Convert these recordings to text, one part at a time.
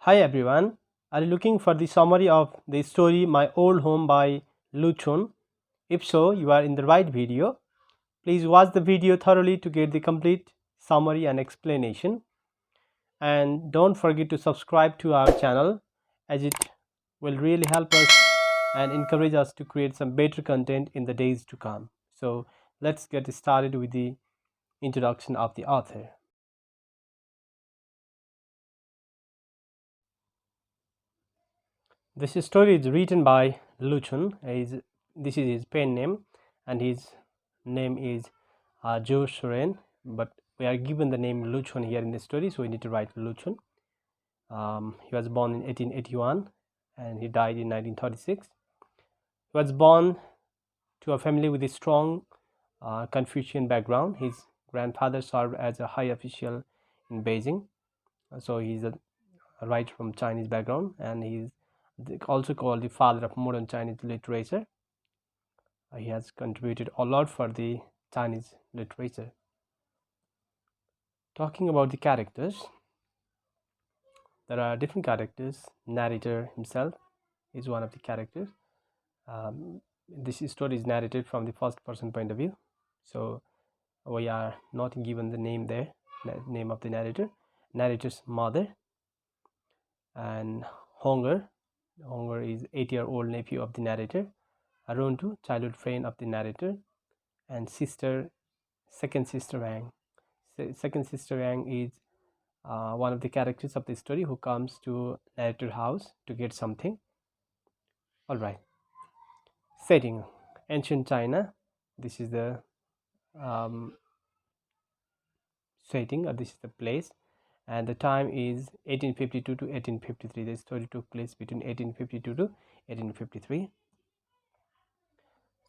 Hi everyone, are you looking for the summary of the story My Old Home by Lu Chun? If so, you are in the right video. Please watch the video thoroughly to get the complete summary and explanation. And don't forget to subscribe to our channel as it will really help us and encourage us to create some better content in the days to come. So let's get started with the introduction of the author. This story is written by Lu Chun. This is his pen name, and his name is Joe Suren. But we are given the name Lu Chun here in the story, so we need to write Lu Chun. He was born in 1881, and he died in 1936. He was born to a family with a strong Confucian background. His grandfather served as a high official in Beijing, so he's a right from Chinese background, and he's also called the father of modern Chinese literature. He has contributed a lot for the Chinese literature. Talking about the characters, there are different characters. Narrator himself is one of the characters. This story is narrated from the first person point of view, so we are not given the name there, name of the narrator's mother. And Honger is 8-year-old nephew of the narrator. Aruntu, childhood friend of the narrator. And second sister Wang. Second sister Wang is one of the characters of the story who comes to narrator house to get something. All right. Setting: ancient China. This is the setting, or this is the place, and the time is 1852 to 1853. The story took place between 1852 to 1853.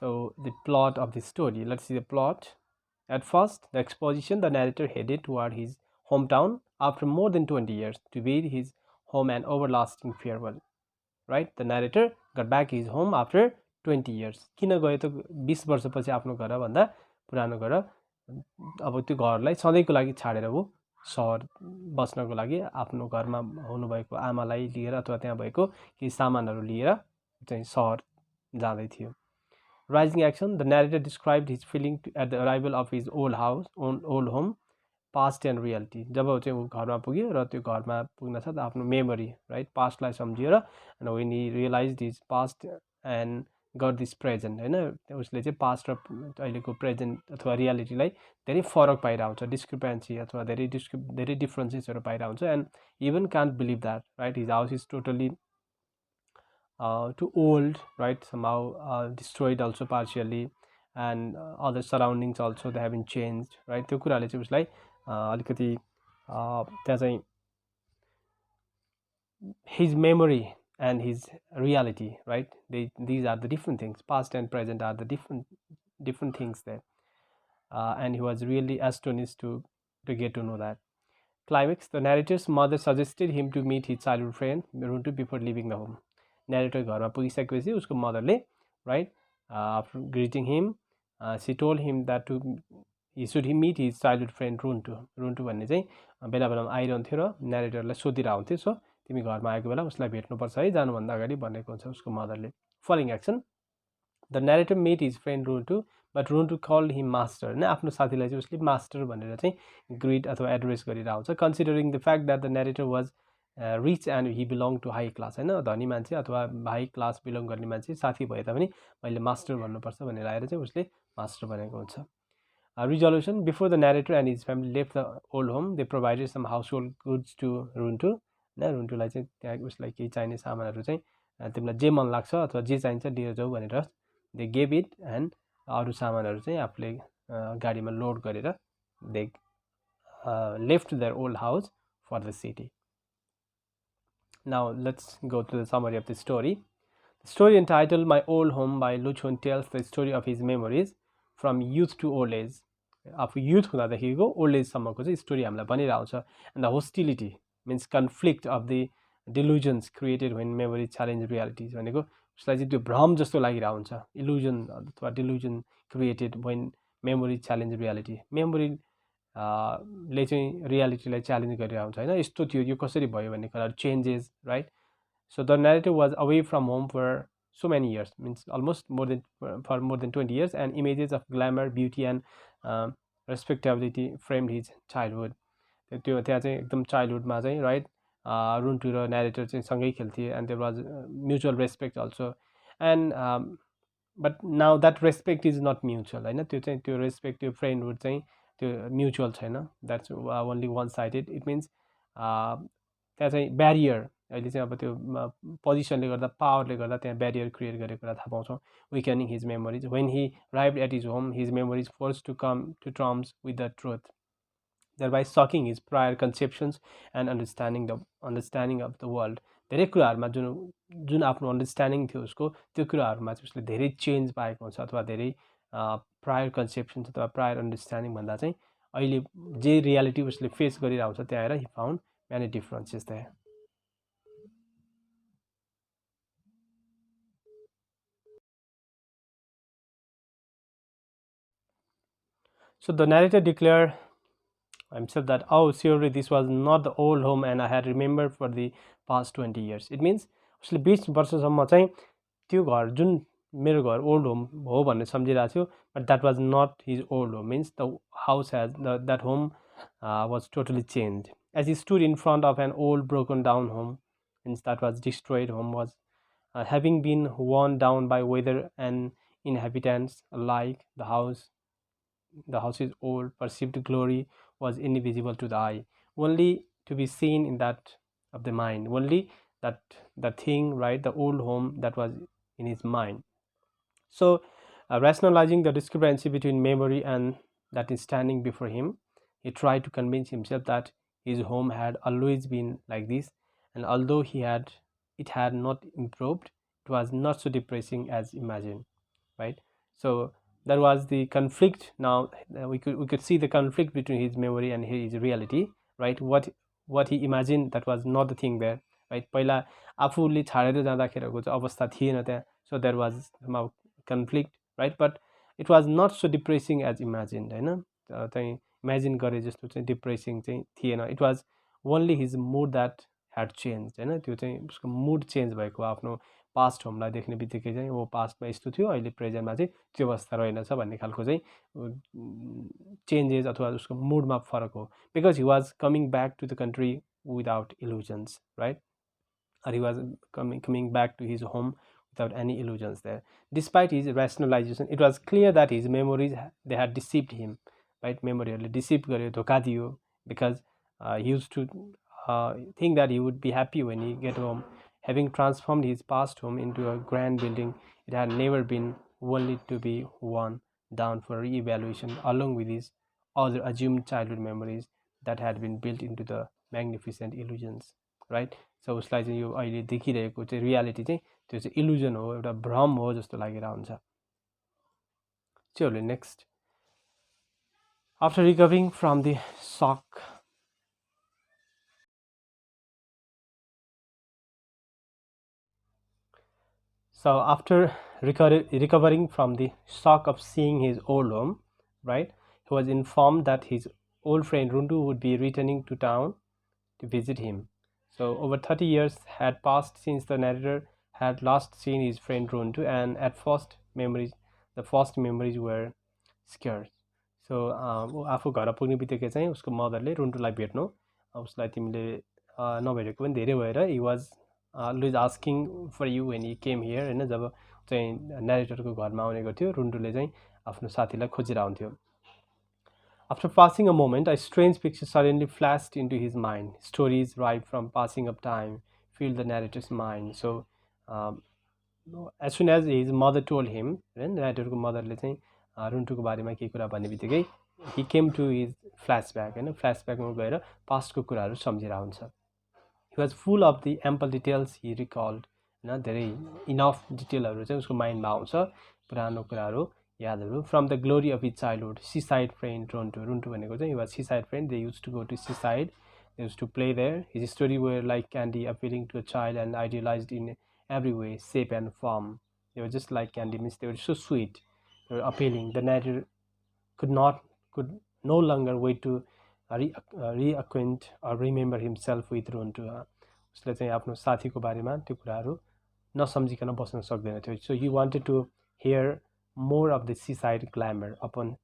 So the plot of the story, let's see the plot. At first, the exposition, the narrator headed toward his hometown after more than 20 years to bid his home an everlasting farewell. Right? The narrator got back his home after 20 years. किन गयो त 20 वर्षपछि आफ्नो घर भन्दा पुरानो घर अब त्यो घरलाई सधैँको लागि छाडेर ऊ सहर बस्नको लागि आफ्नो घरमा हुनुभएको आमालाई लिएर अथवा त्यहाँ भएको केही सामानहरू लिएर चाहिँ सहर जाँदै थियो. Rising action, the narrator described his feeling at the arrival of his old home, past and reality. जब चाहिँ ऊ घरमा पुग्यो र त्यो घरमा पुग्न साथ आफ्नो मेमोरी, राइट, पास्टलाई सम्झिएर, and when he realized his past and got this present, हैन, उसले चाहिँ पास्ट र अहिलेको प्रेजेन्ट अथवा रियालिटीलाई धेरै फरक पाइरहेको हुन्छ, डिस्क्रिपेन्सी अथवा धेरै डिफरेन्सेसहरू पाइरहेको हुन्छ, and even can't believe that, right, his house is totally too old, right, somehow destroyed also partially, and other surroundings also they have been changed, right. त्यो कुराले चाहिँ उसलाई अलिकति त्यहाँ चाहिँ his memory and his reality, right, these are the different things. Past and present are the different things there, and he was really astonished to get to know that. Climax: the narrator's mother suggested him to meet his childhood friend Runtu before leaving the home. Narrator घरमा पुगिसकेपछि उसको मदरले, right, after greeting him, she told him that he should meet his childhood friend Runtu भन्ने चाहिँ बेला बेलामा आइरहन्थ्यो र narratorलाई सोधिरहेको हुन्थ्यो. सो तिमी घरमा आएको बेला उसलाई भेट्नुपर्छ है जानुभन्दा अगाडि भनेको हुन्छ उसको मदरले. Following action: the narrator met his friend Runtu, but Runtu called him master. हैन, आफ्नो साथीलाई चाहिँ उसले मास्टर भनेर चाहिँ ग्रीट अथवा एड्रेस गरिरहेको हुन्छ. Considering the fact that the narrator was rich and he belonged to high class, हैन, धनी मान्छे अथवा हाई क्लास बिलोङ गर्ने मान्छे साथी भए तापनि मैले मास्टर भन्नुपर्छ भनेर आएर चाहिँ उसले मास्टर भनेको हुन्छ. Resolution: before the narrator and his family left the old home, they provided some household goods to Runtu. हैन, रुन्टुलाई चाहिँ त्यहाँ उसलाई केही चाहिने सामानहरू चाहिँ तिमीलाई जे मन लाग्छ अथवा जे चाहिन्छ लिएर जाऊ भनेर दे गेभ इट, एन्ड अरू सामानहरू चाहिँ आफूले गाडीमा लोड गरेर they left their old house for the city. Now let's go to the summary of the story. The story entitled My Old Home by Lu Chun tells the story of his memories from youth to old age. आफू youth हुँदादेखिको old एजसम्मको चाहिँ story हामीलाई भनिरहेको छ. And the hostility means conflict of the delusions created when memory challenge realities भनेको उसलाई चाहिँ त्यो भ्रम जस्तो लागिरहेको हुन्छ. इल्युजन अथवा delusion created when memory challenge reality. Memory ले चाहिँ रियालिटीलाई च्यालेन्ज गरेर आउँछ होइन यस्तो थियो यो कसरी भयो भन्ने कुराहरू changes right so the narrative was away from home for so many years means almost more than for more than 20 years and images of glamour beauty and respectability framed his childhood त्यो त्यहाँ चाहिँ एकदम चाइल्डहुडमा चाहिँ right रुन्टु र narrator चाहिँ सँगै खेल्थे and there was mutual respect also and but now that respect is not mutual होइन त्यो चाहिँ त्यो रेस्पेक्ट त्यो फ्रेन्डहुड चाहिँ त्यो म्युचुअल छैन that's only one sided it means त्यहाँ चाहिँ ब्यारियर अहिले चाहिँ अब त्यो पोजिसनले गर्दा पावरले गर्दा त्यहाँ ब्यारियर क्रिएट गरेको कुरा थाहा पाउँछौँ weakening his memories when he arrive at his home his memories force to come to terms with the truth thereby shocking his prior conceptions and understanding of the world धेरै कुराहरुमा जुन जुन आफ्नो understanding थियो उसको त्यो कुराहरुमा चाहिँ उसले धेरै चेन्ज पाएको हुन्छ अथवा धेरै प्रायर कन्सेप्सन्स अथवा प्रायर अन्डरस्ट्यान्डिङ भन्दा चाहिँ अहिले जे रियालिटी उसले फेस गरिरहेको छ त्यहाँ आएर he found many differences there So the narrator declared himself that, oh, surely this was not the old home and I had remembered for the past 20 years. It means उसले 20 वर्षसम्म चाहिँ त्यो घर जुन मेरो घर ओल्ड होम हो भन्ने सम्झिरहेको थियो but that was not his old home means the house has that home was totally change as he stood in front of an old broken down home means that was destroyed home was having been worn down by weather and inhabitants alike. The house's old perceived glory was invisible to the eye, only to be seen in that of the mind. Only that the thing, right, the old home that was in his mind. So, rationalizing the discrepancy between memory and that is standing before him, he tried to convince himself that his home had always been like this, and although it had not improved, it was not so depressing as imagined, right? So there was the conflict. Now we could see the conflict between his memory and his reality, right? What he imagined, that was not the thing there, right? पहिला आफूले छाडेर जाँदाखेरिको चाहिँ अवस्था थिएन त्यहाँ. So there was somehow conflict, right? But it was not so depressing as imagined, होइन? चाहिँ imagine गरे जस्तो चाहिँ डिप्रेसिङ चाहिँ थिएन. It was only his mood that had change, होइन? त्यो चाहिँ उसको मुड चेन्ज भएको आफ्नो पास्ट होमलाई देख्ने बित्तिकै चाहिँ वो पास्टमा यस्तो थियो, अहिले प्रेजेन्टमा चाहिँ त्यो अवस्था रहेनछ भन्ने खालको चाहिँ चेन्जेस अथवा उसको मुडमा फरक हो. Because he was coming back to the country without illusions, right? Or he was coming back to his home without any illusions there. Despite his rationalization, it was clear that his memories, they had deceived him, right? Memory deceived garyo, dhoka diyo, because he used to think that he would be happy when he get home. Having transformed his past home into a grand building, it had never been only to be worn down for re-evaluation along with his other assumed childhood memories that had been built into the magnificent illusions, right? So उसलाई चाहिँ यो अहिले देखिरहेको चाहिँ reality चाहिँ त्यो चाहिँ illusion हो, एउटा भ्रम हो जस्तो लागेर हुन्छ. चलो next. After recovering from the सक. So after recovering from the shock of seeing his old home, right, he was informed that his old friend Rundu would be returning to town to visit him. So over 30 years had passed since the narrator had last seen his friend Rundu, and at the first memories were scarce. So आफू घर पुग्ने बित्तिकै चाहिँ उसको मदरले रुन्टुलाई भेट्नु, उसलाई तिमीले नभेटेको पनि धेरै भएर, he was always asking for you when he came here, होइन? जब चाहिँ नेरेटरको घरमा आउने गर्थ्यो, रुन्टुले चाहिँ आफ्नो साथीलाई खोजिरहन्थ्यो. After passing a moment, a strange picture suddenly flashed into his mind. Stories ripe from passing of time filled the narrator's mind. So as soon as his mother told him, narratorको मदरले चाहिँ रुन्टुको बारेमा केही कुरा भन्ने बित्तिकै he came to his flashback, होइन? फ्ल्यासब्याकमा गएर पास्टको कुराहरू सम्झिरहेको हुन्छ. He was full of the ample details he recalled, होइन? धेरै इनफ डिटेलहरू चाहिँ उसको माइन्डमा आउँछ, पुरानो कुराहरू, यादहरू. From the glory of his childhood, seaside friend Runtu भनेको चाहिँ he was seaside friend. They used to go to seaside, they used to play there. His story were like candy, appealing to a child and idealized in every way, shape and form. They were just like candy, means they were so sweet, they were appealing. The narrator could no longer wait to reacquaint or remember himself with Runtu. उसले चाहिँ आफ्नो साथीको बारेमा त्यो कुराहरू नसम्झिकन बस्न सक्दैन थियो. So he wanted to hear more of the seaside glamour. Upon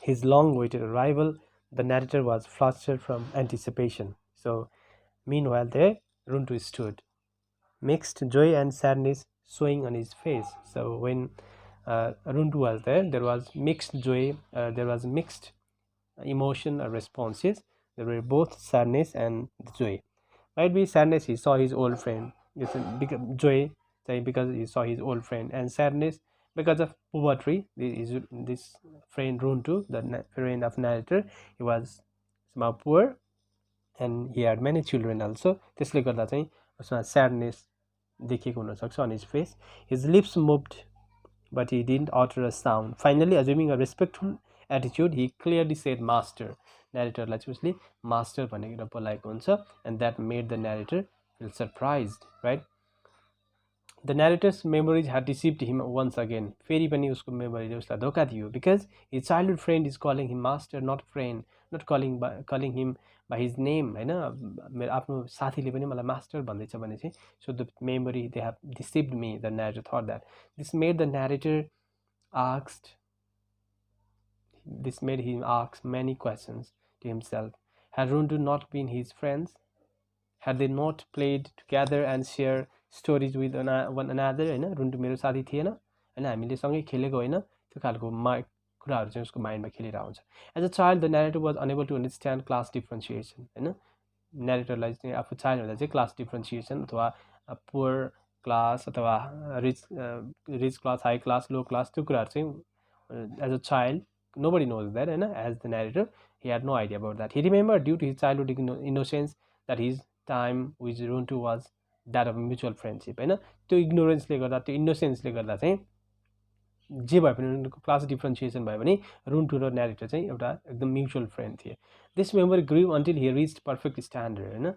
his long-awaited arrival, the narrator was flustered from anticipation. So meanwhile there, Runtu stood, mixed joy and sadness showing on his face. So when Runtu was there was mixed joy, there was mixed emotion or responses. There were both sadness and joy. Might be sadness, he saw his old friend. It's a joy because he saw his old friend, and sadness because of poverty. This friend Runtu, the friend of narrator, he was somehow poor and he had many children also. त्यसले गर्दा चाहिँ उसमा sadness देखिएको हुन सक्छ on his face. His lips moved but he didn't utter a sound. Finally, assuming a respectful attitude, he clearly said master. Narrator लाई चाहिँ उसले master भनेर बोलाएको हुन्छ, and that made the narrator feel surprised, right? The narrator's memories had deceived him once again. फेरि पनि उसको मेमोरीले उसलाई धोका दियो, because his childhood friend is calling him master, not friend, not calling him by his name, हैन. मेरो आफ्नो साथीले पनि मलाई master भन्दैछ भने चाहिँ, so the memory, they have deceived me, the narrator thought that. This made him ask many questions to himself. Had Runtu not been his friends? Had they not played together and share stories with one another? हैन, रुन्टु मेरो साथी थिएन हैन, हामीले सँगै खेलेको होइन, त्यो खालको कुराहरू चाहिँ उसको माइन्डमा खेलिरहेको हुन्छ. As a child, the narrator was unable to understand class differentiation. हैन, narratorलाई चाहिँ आफू child हुँदा चाहिँ class differentiation अथवा poor class अथवा rich class, high class, low class, त्यो कुराहरू चाहिँ as a child nobody knows that, हैन. As the narrator, he had no idea about that. He remembered, due to his childhood innocence, that his time with Runtu was that of mutual friendship, हैन. त्यो इग्नोरेन्सले गर्दा, त्यो इनोसेन्सले गर्दा चाहिँ जे भए पनि उनीहरूको क्लास डिफ्रेन्सिएसन भयो भने रुन्टु र न्यारेटर चाहिँ एउटा एकदम म्युचुअल फ्रेन्ड थिए. This memory grew until he reached perfect standard, हैन.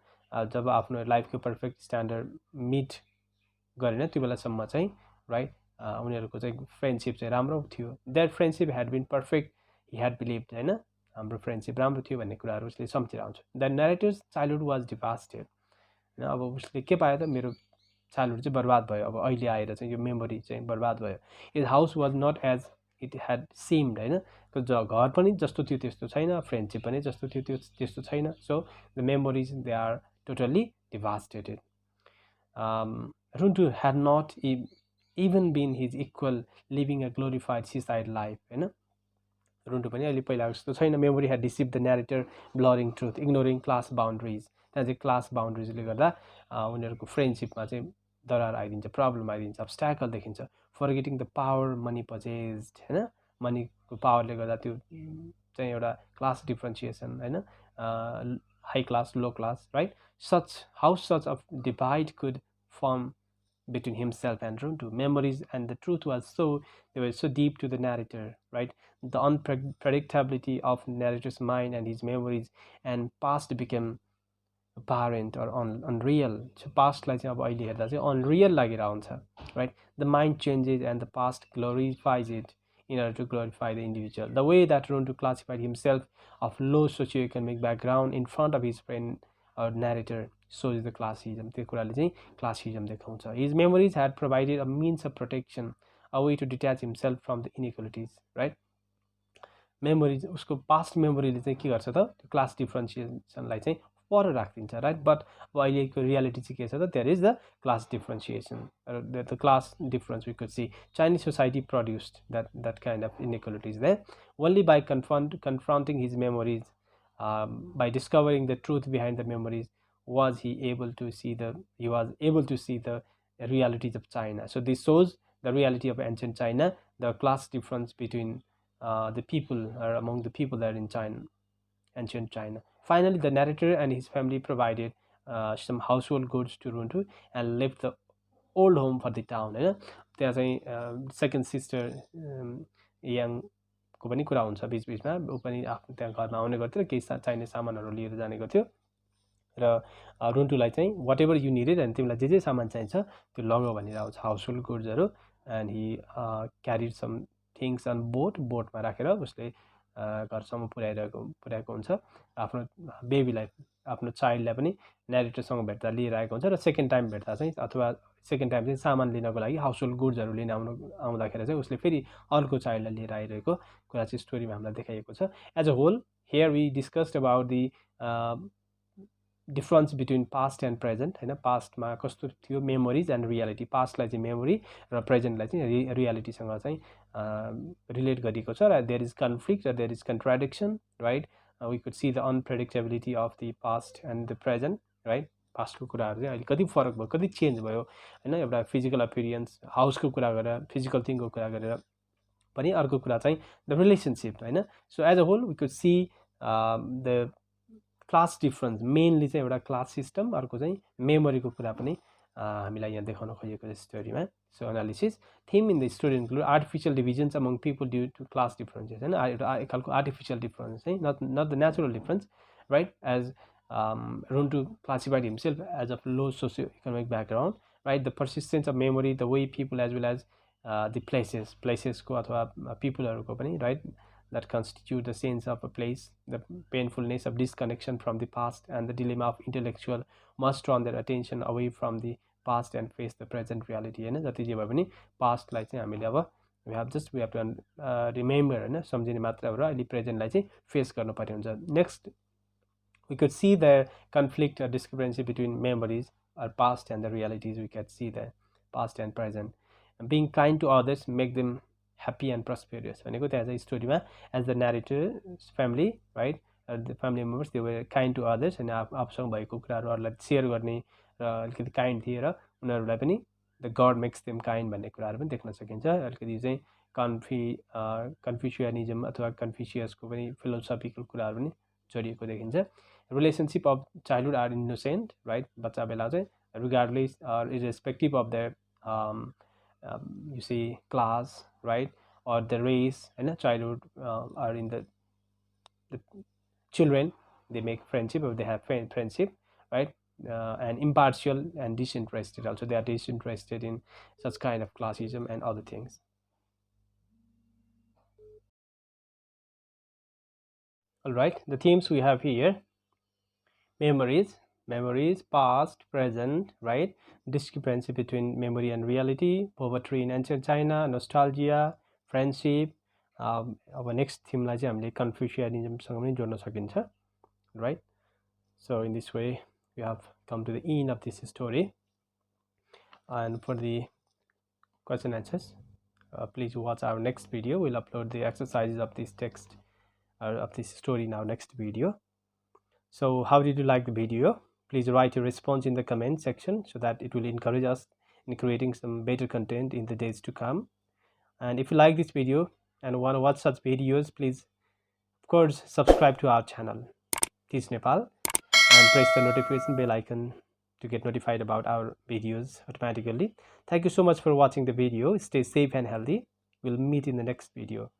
जब आफ्नो लाइफको पर्फेक्ट स्ट्यान्डर्ड मिट गरेन त्यो बेलासम्म चाहिँ, राइट, उनीहरूको चाहिँ फ्रेन्डसिप चाहिँ राम्रो थियो. That friendship had been perfect, he had believed, हैन, हाम्रो फ्रेन्डसिप राम्रो थियो भन्ने कुराहरू उसले सम्झिरहेको हुन्छ. The narrator's childhood was devastated. होइन, अब उसले के पायो त, मेरो चाइल्डहुड चाहिँ बर्बाद भयो, अब अहिले आएर चाहिँ यो मेमोरी चाहिँ बर्बाद भयो. His house was not as it had seemed, होइन, घर पनि जस्तो थियो त्यस्तो छैन, फ्रेन्डसिप पनि जस्तो थियो त्यस्तो छैन. So the memories, they are totally devastated. Runtu had not even been his equal, living a glorified seaside life, होइन. रुन्टु पनि अहिले पहिला जस्तो छैन. Memory had deceive the narrator, blurring truth, ignoring class boundaries. त्यहाँ चाहिँ क्लास बााउन्ड्रिजले गर्दा उनीहरूको फ्रेन्डसिपमा चाहिँ दरार आइदिन्छ, प्रब्लम आइदिन्छ, अब्स्ट्याकल देखिन्छ. Forgetting the power money possessed, होइन, मनीको पावरले गर्दा त्यो चाहिँ एउटा क्लास डिफ्रेन्सिएसन, होइन, high class, low class, right. How such a divide could form between himself and Runtu. Memories and the truth they were so deep to the narrator, right? The unpredictability of narrator's mind and his memories and past became apparent or unreal. So past like अब अहिले हेर्दा चाहिँ unreal लागिरहेको हुन्छ, right? The mind changes and the past glorifies it in order to glorify the individual. The way that Runtu classified himself of low socioeconomic background in front of his friend or narrator shows the classism. त्यो कुराले चाहिँ classism देखाउँछ. His memories had provided a means of protection, a way to detach himself from the inequalities, right? Memories, उसको past मेमोरीले चाहिँ के गर्छ त, त्यो क्लास डिफ्रेन्सिएसनलाई चाहिँ पर राखिदिन्छ, राइट. बट अब अहिलेको रियालिटी चाहिँ के छ त, there is the class differentiation, the class difference we could see. Chinese society produced that kind of inequalities there. Only by confronting his memories, by discovering the truth behind the memories, was he was able to see the realities of China. So this shows the reality of ancient China, the class difference between the people, or among the people that are in China, ancient China. Finally, the narrator and his family provided some household goods to Runtu and left the old home for the town, होइन. त्यहाँ चाहिँ second sister यङको पनि कुरा हुन्छ बिचबिचमा, ऊ पनि आफ्नो त्यहाँ घरमा आउने गर्थ्यो र केही चाहिने सामानहरू लिएर जाने गर्थ्यो. र रुन्टुलाई चाहिँ वाट एभर यु निडेड, अनि तिमीलाई जे सामान चाहिन्छ त्यो लगाऊ भनेर आउँछ, हाउसहोल्ड गुड्सहरू. And he carried some things on बोटमा राखेर उसले घरसम्म पुर्याएको हुन्छ, आफ्नो बेबीलाई आफ्नो चाइल्डलाई पनि नेरेटरसँग भेट्दा लिएर आएको हुन्छ, र सेकेन्ड टाइम भेट्दा चाहिँ अथवा सेकेन्ड टाइम चाहिँ सामान लिनको लागि हाउस होल्ड गुड्सहरू लिन आउँदाखेरि चाहिँ उसले फेरि अर्को चाइल्डलाई लिएर आइरहेको कुरा चाहिँ स्टोरीमा हामीलाई देखाइएको छ। As a whole here we discussed about the difference between past and present होइन, पास्टमा कस्तो थियो मेमोरिज एन्ड रियालिटी, पास्टलाई चाहिँ मेमोरी र प्रेजेन्टलाई चाहिँ रियालिटीसँग चाहिँ रिलेट गरिएको छ, र देयर इज कन्फ्लिक्ट र there is contradiction right. We could see the unpredictability of the past and the present right. पास्टको कुराहरू चाहिँ अहिले कति फरक भयो, कति चेन्ज भयो होइन, एउटा फिजिकल अपिरियन्स हाउसको कुरा गरेर फिजिकल थिङको कुरा गरेर पनि अर्को कुरा चाहिँ द रिलेसनसिप होइन। So as a whole we could see the class difference, mainly चाहिँ एउटा क्लास सिस्टम, अर्को चाहिँ मेमोरीको कुरा पनि हामीलाई यहाँ देखाउन खोजेको छ स्टोरीमा। So analysis theme in the story include artificial divisions among people due to class differences होइन, एउटा एक खालको आर्टिफिसियल डिफरेन्स चाहिँ not the natural difference right, as room to classified himself as of low socio-economic background right, the persistence of memory, the way people as well as the places ko athwa people haruko pani right, that constitute the sense of a place, the painfulness of disconnection from the past and the dilemma of intellectual must turn their attention away from the past and face the present reality हैन। जति जे भए पनि पास्टलाई चाहिँ हामीले अब we have to remember हैन, सम्झिने मात्र हो र अहिले प्रेजेन्टलाई चाहिँ फेस गर्नुपर्ने हुन्छ। Next we could see the conflict or discrepancy between memories or past and the realities. We can see the past and present. And being kind to others make them happy and prosperous. भनेको त्यहाँ चाहिँ स्टोरीमा as the narrator's family right, the family members they were kind to others अनि आफूसँग भएको कुराहरू अरूलाई share गर्ने र अलिकति काइन्ड थिए र उनीहरूलाई पनि the God makes them kind भन्ने कुराहरू पनि देख्न सकिन्छ। अलिकति चाहिँ कन्फ्युसियनिजम अथवा कन्फ्युसियसको पनि फिलोसफिकल कुराहरू पनि जोडिएको देखिन्छ। Relationship of childhood are innocent right, बच्चा बेला चाहिँ regardless or irrespective of their you see class right or the race and childhood are in the children they make friendship or they have friendship right, and impartial and disinterested also, they are disinterested in such kind of classism and other things. All right, the themes we have here: memories, past, present, right? Discrepancy between memory and reality, poverty in ancient China, nostalgia, friendship. Our next theme लाई चाहिँ हामीले कन्फ्युसियनिजमसँग पनि जोड्न सकिन्छ, right? So in this way, we have come to the end of this story. And for the question answers, please watch our next video. We'll upload the exercises of this text of this story in our next video. So how did you like the video? Please write your response in the comment section so that it will encourage us in creating some better content in the days to come. And if you like this video and want to watch such videos, please of course subscribe to our channel Teach Nepal and press the notification bell icon to get notified about our videos automatically. Thank you so much for watching the video. Stay safe and healthy. We'll meet in the next video.